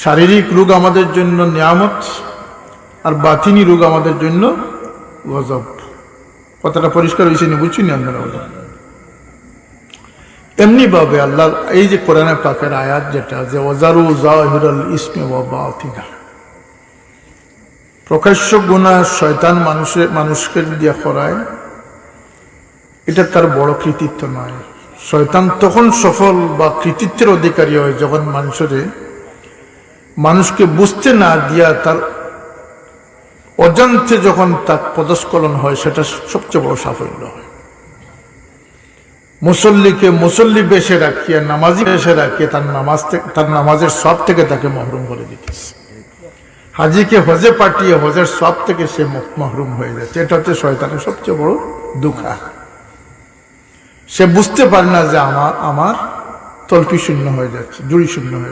শারীরিক রোগ আমাদের জন্য নিয়ামত, আর বাতিনি রোগ আমাদের জন্য গজব। কথাটা পরিষ্কার হয়েছে নি? বুঝছি না আপনারা? এমনি ভাবে আল্লাহ এই যে কোরআনে পাকের আয়াত যেটা, যে ওয়াজারু যাহিরাল ইসমি ওয়া বাতিনা, প্রকাশ্য গুনাহ শয়তান মানুষকে দিয়া করায়, এটা তার বড় কৃতিত্ব নয়। শয়তান তখন সফল বা কৃতিত্বের অধিকারী হয় যখন মানুষকে বুঝতে না দিয়া তার অজান্তে যখন তার পদস্খলন হয়, সেটা সবচেয়ে বড় সাফল্য হয়। মুসল্লিকে মুসল্লি বেশে রাখিয়া, নামাজি বেশে রাখিয়া তার নামাজের সব থেকে তাকে মহরুম করে দিতেছে। হাজিকে হজে পাঠিয়ে হজের সব থেকে সে মহরুম হয়ে যাচ্ছে। এটা হচ্ছে শয়তানের সবচেয়ে বড় দুঃখা। সে বুঝতে পারে না যে আমার তলপি শূন্য হয়ে যাচ্ছে, জুড়ি শূন্য হয়ে